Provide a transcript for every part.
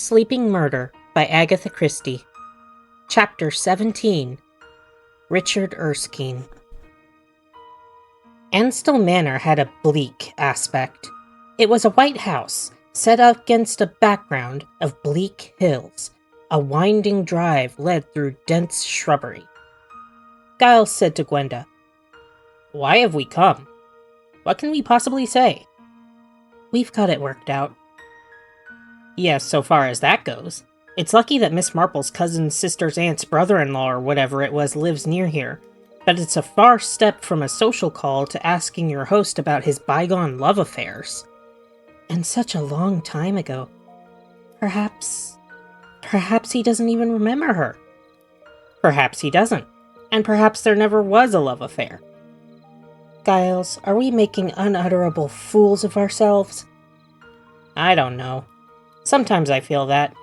Sleeping Murder by Agatha Christie. Chapter 17. Richard Erskine. Ansdell Manor had a bleak aspect. It was a white house, set up against a background of bleak hills. A winding drive led through dense shrubbery. Giles said to Gwenda, "Why have we come? What can we possibly say?" "We've got it worked out." "Yes, so far as that goes. It's lucky that Miss Marple's cousin's sister's aunt's brother-in-law or whatever it was lives near here, but it's a far step from a social call to asking your host about his bygone love affairs. And such a long time ago. Perhaps he doesn't even remember her." "Perhaps he doesn't, and perhaps there never was a love affair." "Giles, are we making unutterable fools of ourselves?" "I don't know. Sometimes I feel that.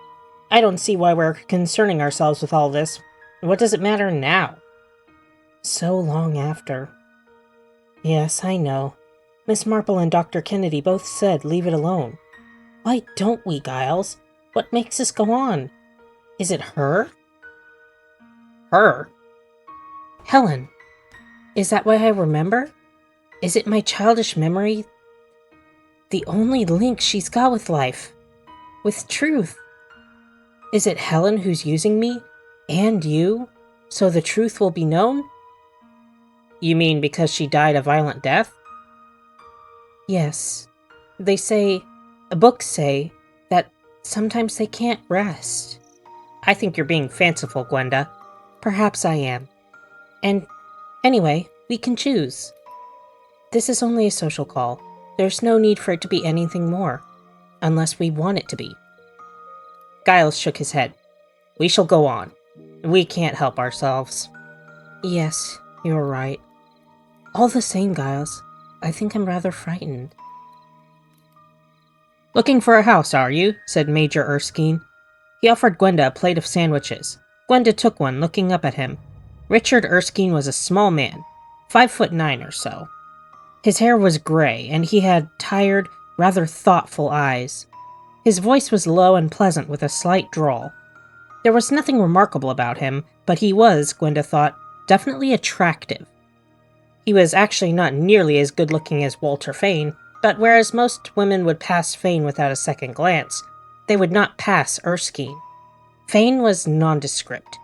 I don't see why we're concerning ourselves with all this. What does it matter now?" "So long after." "Yes, I know. Miss Marple and Dr. Kennedy both said leave it alone. Why don't we, Giles? What makes us go on? Is it her?" "Her?" "Helen. Is that why I remember? Is it my childish memory? The only link she's got with life. With truth. Is it Helen who's using me? And you? So the truth will be known?" "You mean because she died a violent death?" "Yes. Books say, that sometimes they can't rest." "I think you're being fanciful, Gwenda." "Perhaps I am. And anyway, we can choose. This is only a social call. There's no need for it to be anything more. Unless we want it to be." Giles shook his head. "We shall go on. We can't help ourselves." "Yes, you're right. All the same, Giles, I think I'm rather frightened." "Looking for a house, are you?" said Major Erskine. He offered Gwenda a plate of sandwiches. Gwenda took one, looking up at him. Richard Erskine was a small man, 5'9" or so. His hair was gray, and he had tired, rather thoughtful eyes. His voice was low and pleasant with a slight drawl. There was nothing remarkable about him, but he was, Gwenda thought, definitely attractive. He was actually not nearly as good-looking as Walter Fane, but whereas most women would pass Fane without a second glance, they would not pass Erskine. Fane was nondescript.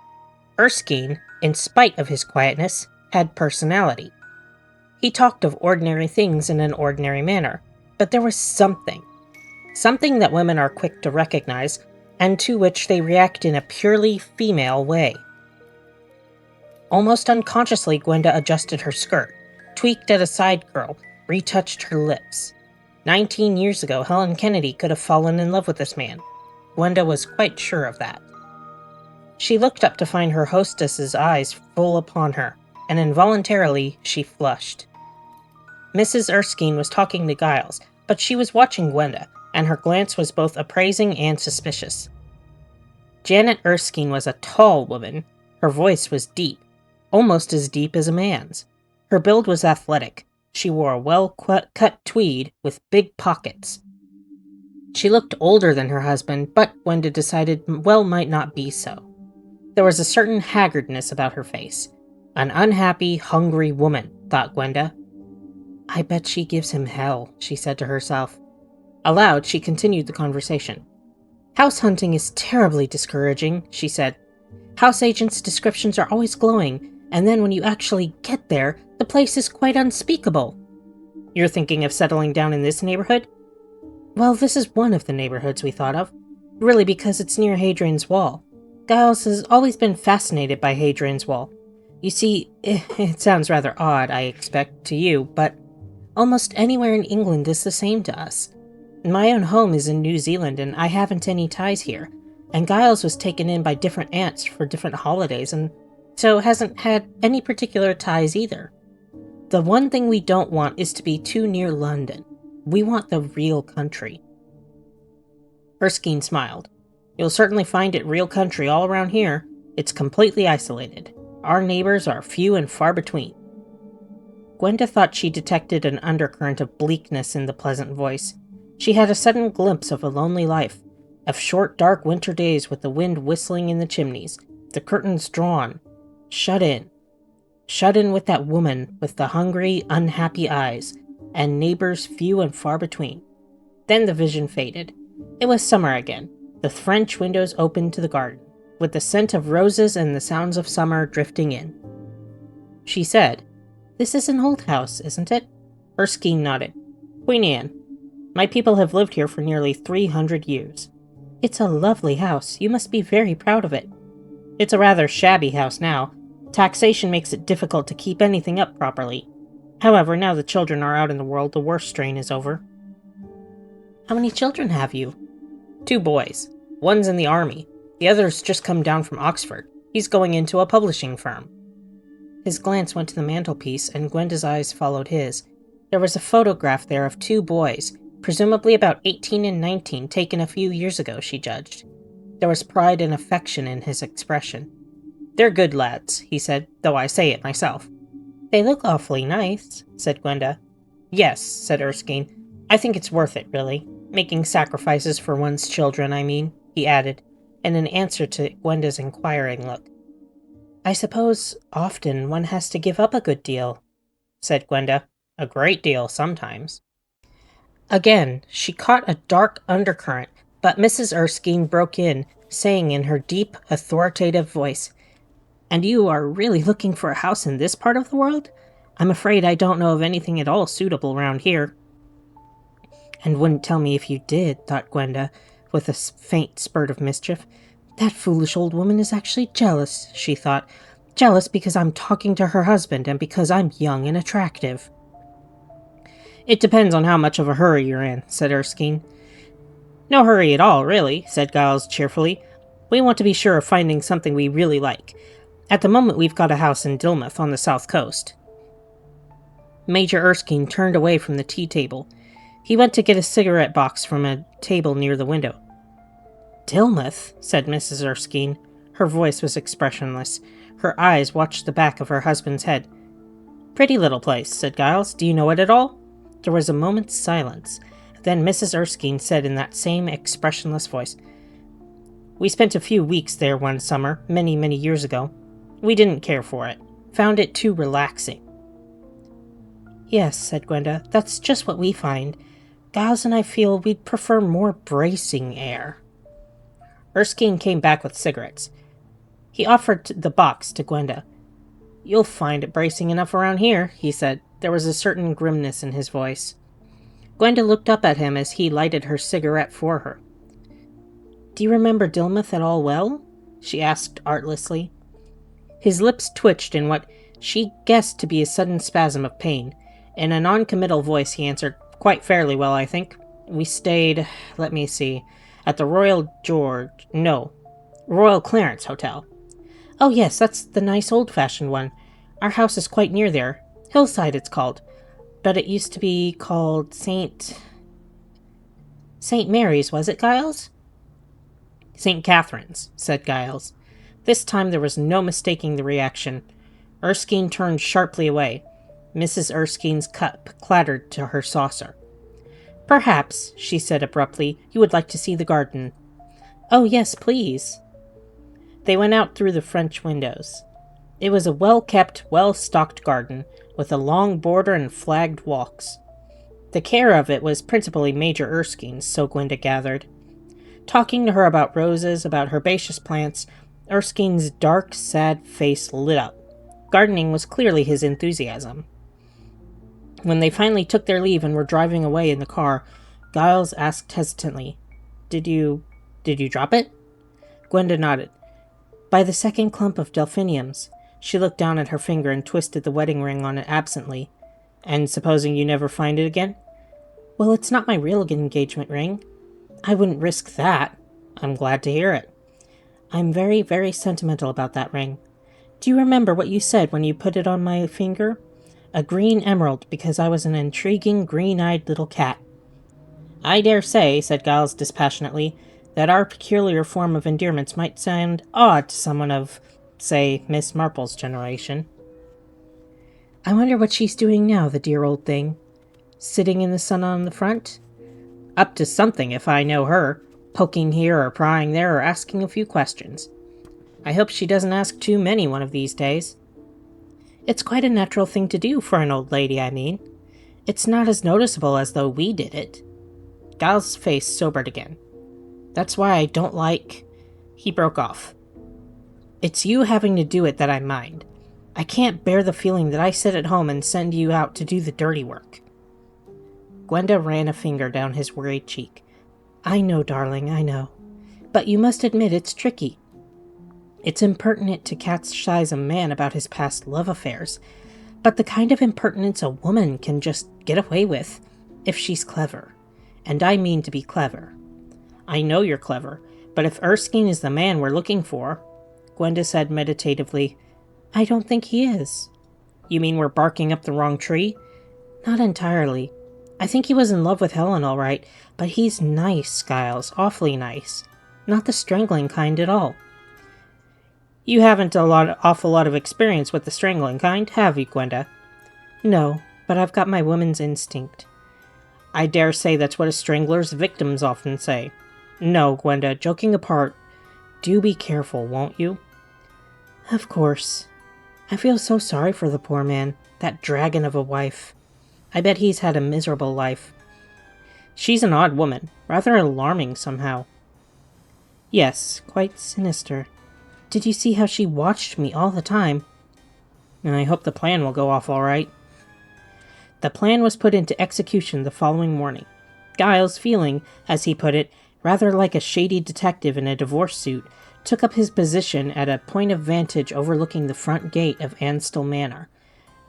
Erskine, in spite of his quietness, had personality. He talked of ordinary things in an ordinary manner, but there was something that women are quick to recognize, and to which they react in a purely female way. Almost unconsciously, Gwenda adjusted her skirt, tweaked at a side curl, retouched her lips. 19 years ago, Helen Kennedy could have fallen in love with this man. Gwenda was quite sure of that. She looked up to find her hostess's eyes full upon her, and involuntarily she flushed. Mrs. Erskine was talking to Giles, but she was watching Gwenda, and her glance was both appraising and suspicious. Janet Erskine was a tall woman. Her voice was deep, almost as deep as a man's. Her build was athletic. She wore a well-cut tweed with big pockets. She looked older than her husband, but Gwenda decided might not be so. There was a certain haggardness about her face. An unhappy, hungry woman, thought Gwenda. "I bet she gives him hell," she said to herself. Aloud, she continued the conversation. "House hunting is terribly discouraging," she said. "House agents' descriptions are always glowing, and then when you actually get there, the place is quite unspeakable." "You're thinking of settling down in this neighborhood?" "Well, this is one of the neighborhoods we thought of. Really, because it's near Hadrian's Wall. Giles has always been fascinated by Hadrian's Wall. You see, it sounds rather odd, I expect, to you, but almost anywhere in England is the same to us. My own home is in New Zealand, and I haven't any ties here, and Giles was taken in by different aunts for different holidays, and so hasn't had any particular ties either. The one thing we don't want is to be too near London. We want the real country." Erskine smiled. "You'll certainly find it real country all around here. It's completely isolated. Our neighbors are few and far between." Gwenda thought she detected an undercurrent of bleakness in the pleasant voice. She had a sudden glimpse of a lonely life, Of short, dark winter days with the wind whistling in the chimneys, the curtains drawn, shut in. Shut in with that woman with the hungry, unhappy eyes, and neighbors few and far between. Then the vision faded. It was summer again. The French windows opened to the garden, with the scent of roses and the sounds of summer drifting in. She said, "This is an old house, isn't it?" Erskine nodded. "Queen Anne. My people have lived here for nearly 300 years. It's a lovely house. You must be very proud of it. It's a rather shabby house now. Taxation makes it difficult to keep anything up properly. However, now the children are out in the world, the worst strain is over." "How many children have you?" "2 boys. One's in the army. The other's just come down from Oxford. He's going into a publishing firm." His glance went to the mantelpiece, and Gwenda's eyes followed his. There was a photograph there of 2 boys, presumably about 18 and 19, taken a few years ago, she judged. There was pride and affection in his expression. "They're good lads," he said, "though I say it myself." "They look awfully nice," said Gwenda. "Yes," said Erskine. "I think it's worth it, really. Making sacrifices for one's children, I mean," he added, in an answer to Gwenda's inquiring look. "I suppose often one has to give up a good deal," said Gwenda. "A great deal, sometimes." Again, she caught a dark undercurrent, but Mrs. Erskine broke in, saying in her deep, authoritative voice, "And you are really looking for a house in this part of the world? I'm afraid I don't know of anything at all suitable round here." "And wouldn't tell me if you did," thought Gwenda, with a faint spurt of mischief. "That foolish old woman is actually jealous," she thought. "Jealous because I'm talking to her husband and because I'm young and attractive." "It depends on how much of a hurry you're in," said Erskine. "No hurry at all, really," said Giles cheerfully. "We want to be sure of finding something we really like. At the moment we've got a house in Dilmouth on the south coast." Major Erskine turned away from the tea table. He went to get a cigarette box from a table near the window. "Dilmouth?" said Mrs. Erskine. Her voice was expressionless. Her eyes watched the back of her husband's head. "Pretty little place," said Giles. "Do you know it at all?" There was a moment's silence. Then Mrs. Erskine said in that same expressionless voice, "We spent a few weeks there one summer, many, many years ago. We didn't care for it. Found it too relaxing." "Yes," said Gwenda, "that's just what we find. Giles and I feel we'd prefer more bracing air." Erskine came back with cigarettes. He offered the box to Gwenda. "You'll find it bracing enough around here," he said. There was a certain grimness in his voice. Gwenda looked up at him as he lighted her cigarette for her. "Do you remember Dilmouth at all well?" she asked artlessly. His lips twitched in what she guessed to be a sudden spasm of pain. In a non-committal voice he answered, "Quite fairly well, I think. We stayed, let me see, at the Royal Clarence Hotel." "Oh yes, that's the nice old-fashioned one. Our house is quite near there. Hillside it's called. But it used to be called St. Mary's, was it, Giles?" "St. Catherine's," said Giles. This time there was no mistaking the reaction. Erskine turned sharply away. Mrs. Erskine's cup clattered to her saucer. "Perhaps," she said abruptly, "you would like to see the garden." "Oh, yes, please." They went out through the French windows. It was a well-kept, well-stocked garden, with a long border and flagged walks. The care of it was principally Major Erskine's, so Gwenda gathered. Talking to her about roses, about herbaceous plants, Erskine's dark, sad face lit up. Gardening was clearly his enthusiasm. When they finally took their leave and were driving away in the car, Giles asked hesitantly, Did you drop it?" Gwenda nodded. "By the second clump of delphiniums." She looked down at her finger and twisted the wedding ring on it absently. "And supposing you never find it again?" "Well, it's not my real engagement ring. I wouldn't risk that." "I'm glad to hear it." "I'm very, very sentimental about that ring. Do you remember what you said when you put it on my finger? A green emerald, because I was an intriguing, green-eyed little cat." "I dare say," said Giles dispassionately, "that our peculiar form of endearments might sound odd to someone of, say, Miss Marple's generation." "I wonder what she's doing now, the dear old thing. Sitting in the sun on the front?" "Up to something, if I know her. poking here or prying there or asking a few questions. I hope she doesn't ask too many one of these days. It's quite a natural thing to do for an old lady, I mean. It's not as noticeable as though we did it. Giles' face sobered again. That's why I don't like... He broke off. It's you having to do it that I mind. I can't bear the feeling that I sit at home and send you out to do the dirty work. Gwenda ran a finger down his worried cheek. I know, darling, I know. But you must admit it's tricky. It's impertinent to catechise a man about his past love affairs, but the kind of impertinence a woman can just get away with, if she's clever. And I mean to be clever. I know you're clever, but if Erskine is the man we're looking for, Gwenda said meditatively, I don't think he is. You mean we're barking up the wrong tree? Not entirely. I think he was in love with Helen all right, but he's nice, Giles, awfully nice. Not the strangling kind at all. You haven't awful lot of experience with the strangling kind, have you, Gwenda? No, but I've got my woman's instinct. I dare say that's what a strangler's victims often say. No, Gwenda, joking apart, do be careful, won't you? Of course. I feel so sorry for the poor man, that dragon of a wife. I bet he's had a miserable life. She's an odd woman, rather alarming somehow. Yes, quite sinister. Did you see how she watched me all the time? I hope the plan will go off all right. The plan was put into execution the following morning. Giles, feeling, as he put it, rather like a shady detective in a divorce suit, took up his position at a point of vantage overlooking the front gate of Anstill Manor.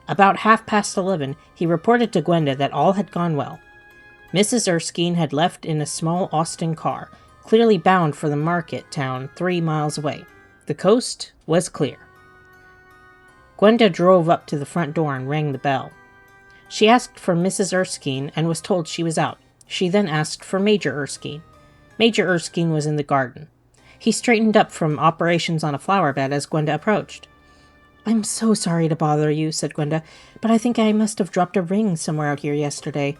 About 11:30, he reported to Gwenda that all had gone well. Mrs. Erskine had left in a small Austin car, clearly bound for the market town 3 miles away. The coast was clear. Gwenda drove up to the front door and rang the bell. She asked for Mrs. Erskine and was told she was out. She then asked for Major Erskine. Major Erskine was in the garden. He straightened up from operations on a flower bed as Gwenda approached. I'm so sorry to bother you, said Gwenda, but I think I must have dropped a ring somewhere out here yesterday.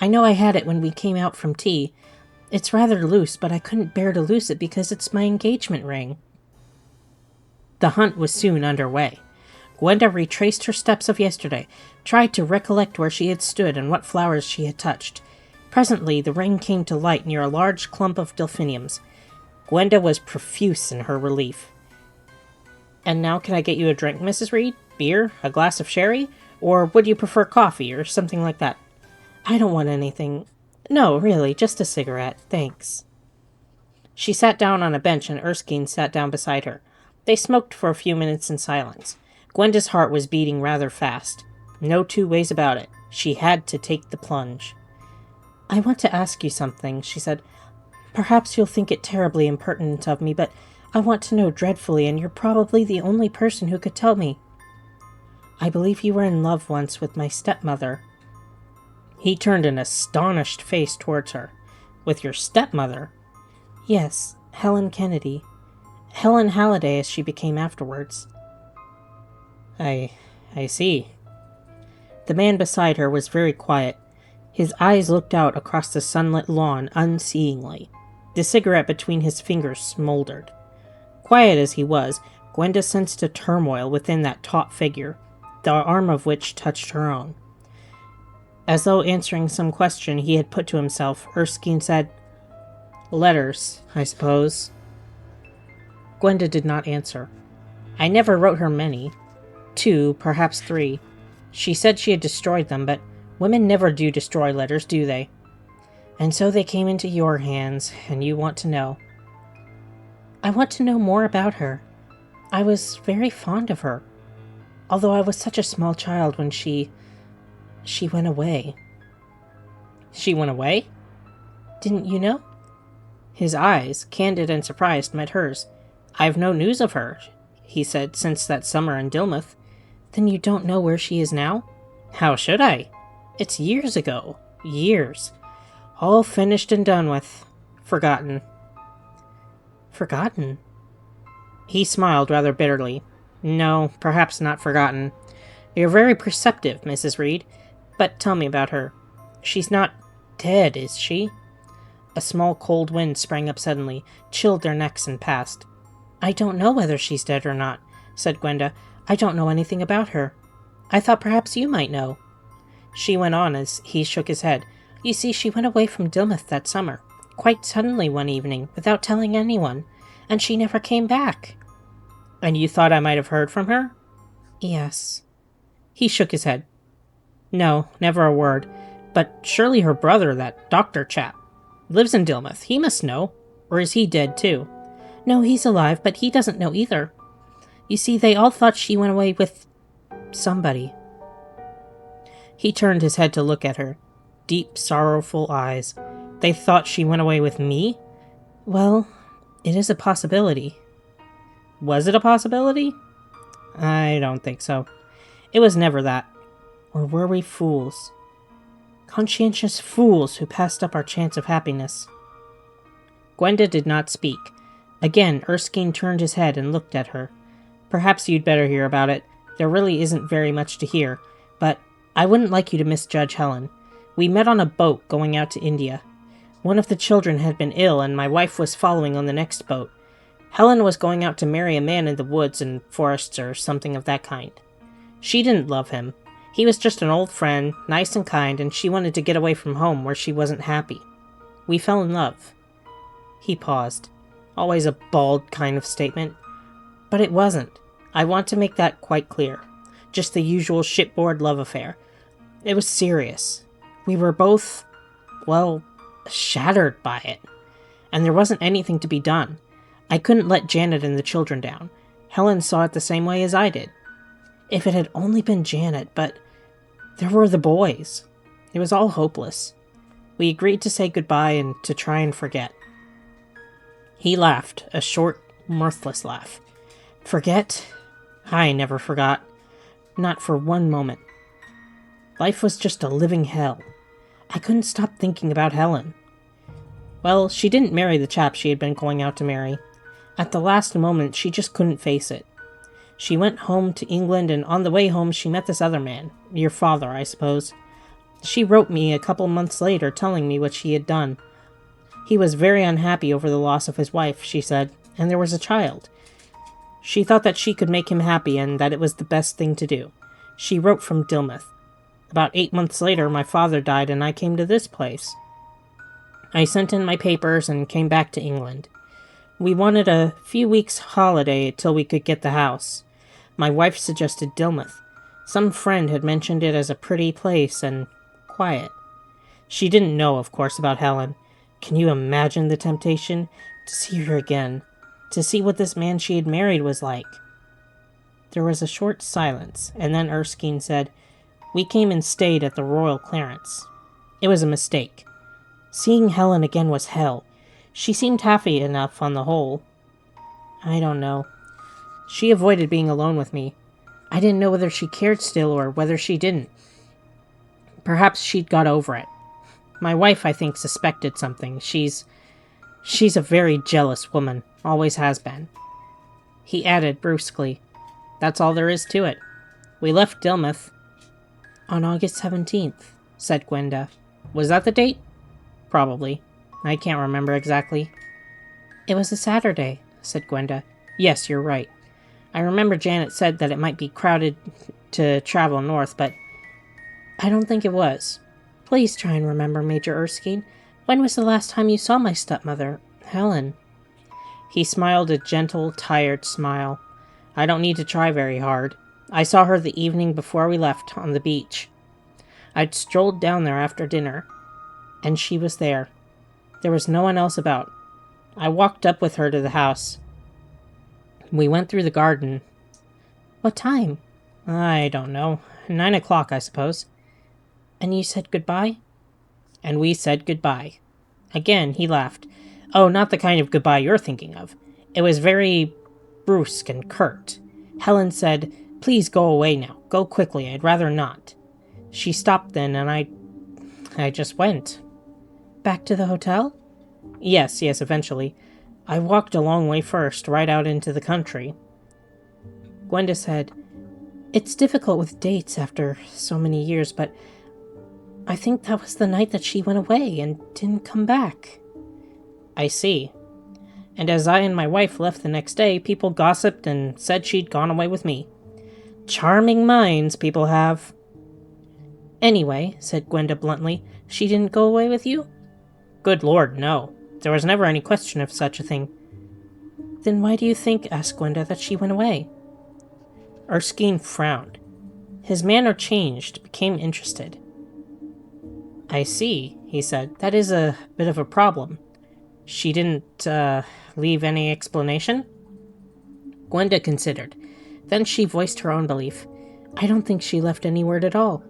I know I had it when we came out from tea. It's rather loose, but I couldn't bear to lose it because it's my engagement ring. The hunt was soon under way. Gwenda retraced her steps of yesterday, tried to recollect where she had stood and what flowers she had touched. Presently the ring came to light near a large clump of delphiniums. Gwenda was profuse in her relief. And now can I get you a drink, Mrs. Reed? Beer? A glass of sherry? Or would you prefer coffee or something like that? I don't want anything. No, really, just a cigarette, thanks. She sat down on a bench and Erskine sat down beside her. They smoked for a few minutes in silence. Gwenda's heart was beating rather fast. No two ways about it. She had to take the plunge. I want to ask you something, she said. Perhaps you'll think it terribly impertinent of me, but I want to know dreadfully, and you're probably the only person who could tell me. I believe you were in love once with my stepmother. He turned an astonished face towards her. With your stepmother? Yes, Helen Kennedy. Helen Halliday, as she became afterwards. I see. The man beside her was very quiet. His eyes looked out across the sunlit lawn unseeingly. The cigarette between his fingers smoldered. Quiet as he was, Gwenda sensed a turmoil within that taut figure, the arm of which touched her own. As though answering some question he had put to himself, Erskine said, Letters, I suppose. Gwenda did not answer. I never wrote her many. 2, perhaps 3. She said she had destroyed them, but women never do destroy letters, do they? And so they came into your hands, and you want to know. I want to know more about her. I was very fond of her, although I was such a small child when she went away. She went away? Didn't you know? His eyes, candid and surprised, met hers. I've no news of her, he said, since that summer in Dilmouth. Then you don't know where she is now? How should I? It's years ago. Years. All finished and done with. Forgotten. Forgotten? He smiled rather bitterly. No, perhaps not forgotten. You're very perceptive, Mrs. Reed. But tell me about her. She's not dead, is she? A small cold wind sprang up suddenly, chilled their necks, and passed. "I don't know whether she's dead or not," said Gwenda. "I don't know anything about her. I thought perhaps you might know." She went on as he shook his head. "You see, she went away from Dilmouth that summer, quite suddenly one evening, without telling anyone, and she never came back." "And you thought I might have heard from her?" "Yes." He shook his head. "No, never a word. But surely her brother, that doctor chap, lives in Dilmouth. He must know. Or is he dead too?" "No, he's alive, but he doesn't know either. You see, they all thought she went away with somebody." He turned his head to look at her. Deep, sorrowful eyes. "They thought she went away with me?" "Well, it is a possibility." "Was it a possibility?" "I don't think so. It was never that. Or were we fools? Conscientious fools who passed up our chance of happiness?" Gwenda did not speak. Again, Erskine turned his head and looked at her. "Perhaps you'd better hear about it. There really isn't very much to hear, but I wouldn't like you to misjudge Helen. We met on a boat going out to India. One of the children had been ill, and my wife was following on the next boat. Helen was going out to marry a man in the woods and forests or something of that kind. She didn't love him. He was just an old friend, nice and kind, and she wanted to get away from home where she wasn't happy. We fell in love." He paused. Always a bald kind of statement. "But it wasn't. I want to make that quite clear. Just the usual shipboard love affair. It was serious. We were both, well, shattered by it. And there wasn't anything to be done. I couldn't let Janet and the children down. Helen saw it the same way as I did. If it had only been Janet, but there were the boys. It was all hopeless. We agreed to say goodbye and to try and forget." He laughed, a short, mirthless laugh. "Forget? I never forgot. Not for one moment. Life was just a living hell. I couldn't stop thinking about Helen. Well, she didn't marry the chap she had been going out to marry. At the last moment, she just couldn't face it. She went home to England, and on the way home she met this other man. Your father, I suppose. She wrote me a couple months later telling me what she had done. He was very unhappy over the loss of his wife, she said, and there was a child. She thought that she could make him happy and that it was the best thing to do. She wrote from Dilmouth. About 8 months later, my father died and I came to this place. I sent in my papers and came back to England. We wanted a few weeks' holiday till we could get the house. My wife suggested Dilmouth. Some friend had mentioned it as a pretty place and quiet. She didn't know, of course, about Helen. Can you imagine the temptation? To see her again. To see what this man she had married was like. There was a short silence, and then Erskine said, "We came and stayed at the Royal Clarence. It was a mistake. Seeing Helen again was hell. She seemed happy enough on the whole. I don't know. She avoided being alone with me. I didn't know whether she cared still or whether she didn't. Perhaps she'd got over it. My wife, I think, suspected something. She's a very jealous woman. Always has been." He added brusquely, "That's all there is to it. We left Dilmouth." "On August 17th, said Gwenda. "Was that the date?" "Probably. I can't remember exactly." "It was a Saturday," said Gwenda. "Yes, you're right. I remember Janet said that it might be crowded to travel north, but I don't think it was. Please try and remember, Major Erskine. When was the last time you saw my stepmother, Helen?" He smiled a gentle, tired smile. "I don't need to try very hard. I saw her the evening before we left, on the beach. I'd strolled down there after dinner, and she was there. There was no one else about. I walked up with her to the house. We went through the garden." "What time?" "I don't know. 9 o'clock, I suppose." "And you said goodbye?" "And we said goodbye." Again he laughed. "Oh, not the kind of goodbye you're thinking of. It was very brusque and curt. Helen said, 'Please go away now. Go quickly. I'd rather not.' She stopped then, and I just went." "Back to the hotel?" Yes, eventually. I walked a long way first, right out into the country." Gwenda said, "It's difficult with dates after so many years, but I think that was the night that she went away and didn't come back." I see. And as I and my wife left the next day, people gossiped and said she'd gone away with me. Charming minds people have. Anyway, said Gwenda bluntly, she didn't go away with you? Good Lord, no. There was never any question of such a thing. Then why do you think, asked Gwenda, that she went away? Erskine frowned. His manner changed, became interested. I see, he said. That is a bit of a problem. She didn't, leave any explanation? Gwenda considered. Then she voiced her own belief. I don't think she left any word at all.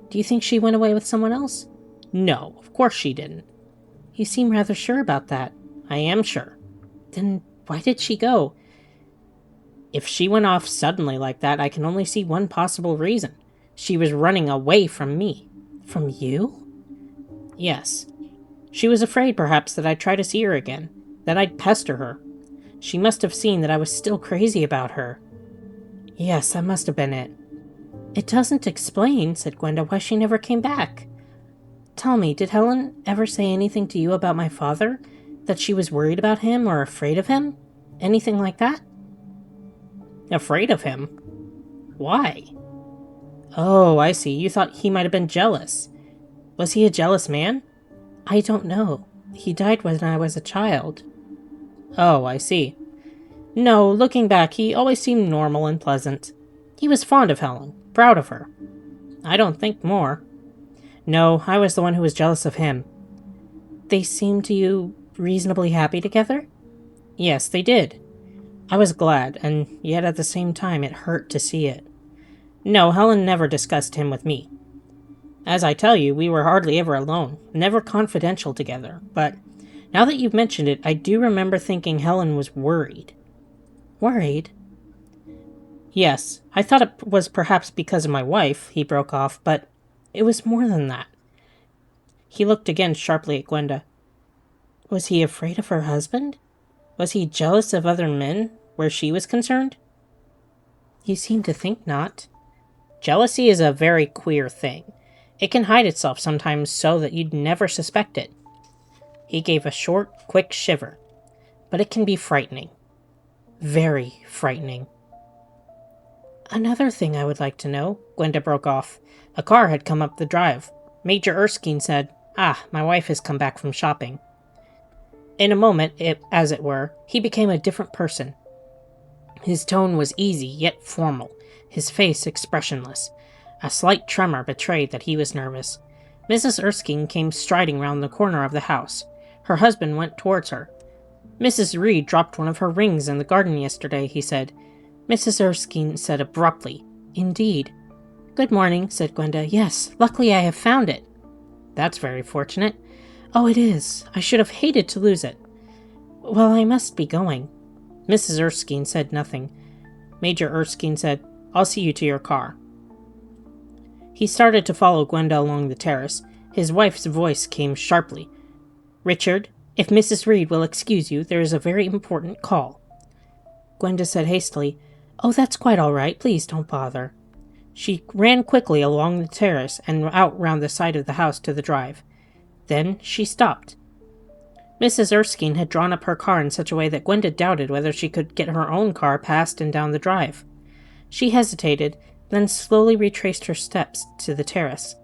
Do you think she went away with someone else? No, of course she didn't. You seem rather sure about that. I am sure. Then why did she go? If she went off suddenly like that, I can only see one possible reason. She was running away from me. From you? Yes. She was afraid, perhaps, that I'd try to see her again, that I'd pester her. She must have seen that I was still crazy about her. Yes, that must have been it. It doesn't explain, said Gwenda, why she never came back. Tell me, did Helen ever say anything to you about my father? That she was worried about him or afraid of him? Anything like that? Afraid of him? Why? Oh, I see. You thought he might have been jealous. Was he a jealous man? I don't know. He died when I was a child. Oh, I see. No, looking back, he always seemed normal and pleasant. He was fond of Helen, proud of her. I don't think more. No, I was the one who was jealous of him. They seemed to you reasonably happy together? Yes, they did. I was glad, and yet at the same time it hurt to see it. No, Helen never discussed him with me. As I tell you, we were hardly ever alone, never confidential together, but now that you've mentioned it, I do remember thinking Helen was worried. Worried? Yes, I thought it was perhaps because of my wife, he broke off, but it was more than that. He looked again sharply at Gwenda. Was he afraid of her husband? Was he jealous of other men where she was concerned? You seem to think not. Jealousy is a very queer thing. It can hide itself sometimes so that you'd never suspect it. He gave a short, quick shiver. But it can be frightening. Very frightening. Another thing I would like to know, Gwenda broke off. A car had come up the drive. Major Erskine said, my wife has come back from shopping. In a moment, as it were, he became a different person. His tone was easy, yet formal, his face expressionless. A slight tremor betrayed that he was nervous. Mrs. Erskine came striding round the corner of the house. Her husband went towards her. Mrs. Reed dropped one of her rings in the garden yesterday, he said. Mrs. Erskine said abruptly, Indeed. Good morning, said Gwenda. Yes, luckily I have found it. That's very fortunate. Oh, it is. I should have hated to lose it. Well, I must be going. Mrs. Erskine said nothing. Major Erskine said, I'll see you to your car. He started to follow Gwenda along the terrace. His wife's voice came sharply. Richard, if Mrs. Reed will excuse you, there is a very important call. Gwenda said hastily, Oh, that's quite all right. Please don't bother. She ran quickly along the terrace and out round the side of the house to the drive. Then she stopped. Mrs. Erskine had drawn up her car in such a way that Gwenda doubted whether she could get her own car past and down the drive. She hesitated, then slowly retraced her steps to the terrace.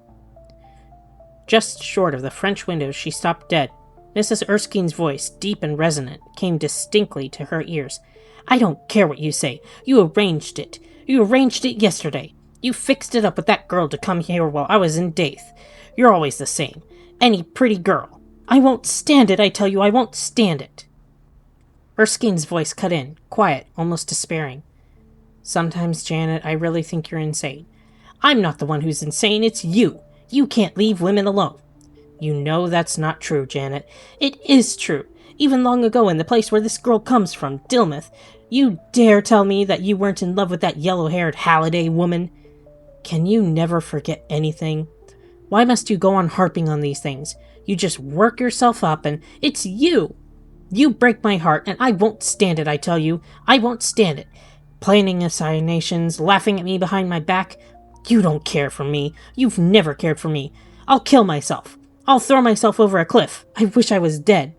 Just short of the French window, she stopped dead. Mrs. Erskine's voice, deep and resonant, came distinctly to her ears. I don't care what you say. You arranged it. You arranged it yesterday. You fixed it up with that girl to come here while I was in Daith. You're always the same. Any pretty girl. I won't stand it, I tell you, I won't stand it. Erskine's voice cut in, quiet, almost despairing. Sometimes, Janet, I really think you're insane. I'm not the one who's insane, it's you. You can't leave women alone. You know that's not true, Janet. It is true. Even long ago in the place where this girl comes from, Dilmouth, you dare tell me that you weren't in love with that yellow-haired Halliday woman? Can you never forget anything? Why must you go on harping on these things? You just work yourself up and it's you. You break my heart and I won't stand it, I tell you. I won't stand it. Planning assassinations, laughing at me behind my back. You don't care for me. You've never cared for me. I'll kill myself. I'll throw myself over a cliff. I wish I was dead.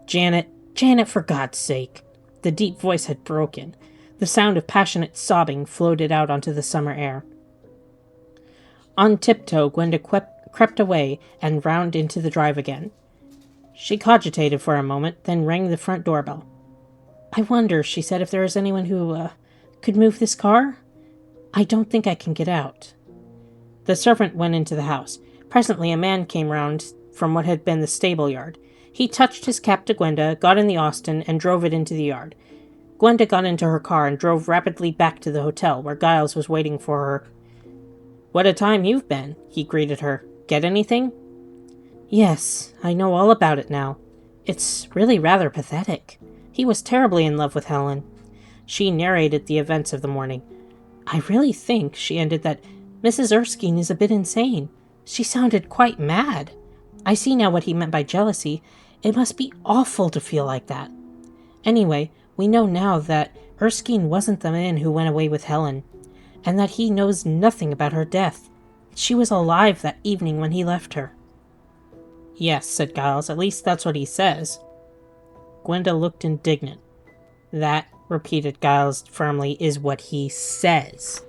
Janet, for God's sake." The deep voice had broken. The sound of passionate sobbing floated out onto the summer air. On tiptoe, Gwenda crept away and round into the drive again. She cogitated for a moment, then rang the front doorbell. "I wonder," she said, "if there is anyone who, could move this car? I don't think I can get out." The servant went into the house. Presently a man came round from what had been the stable yard. He touched his cap to Gwenda, got in the Austin, and drove it into the yard. Gwenda got into her car and drove rapidly back to the hotel, where Giles was waiting for her. "What a time you've been," he greeted her. "Get anything?" "Yes, I know all about it now. It's really rather pathetic. He was terribly in love with Helen." She narrated the events of the morning. "I really think," she ended, "that Mrs. Erskine is a bit insane. She sounded quite mad. I see now what he meant by jealousy. It must be awful to feel like that. Anyway, we know now that Erskine wasn't the man who went away with Helen, and that he knows nothing about her death. She was alive that evening when he left her." "Yes," said Giles, "at least that's what he says." Gwenda looked indignant. "That," repeated Giles firmly, "is what he says."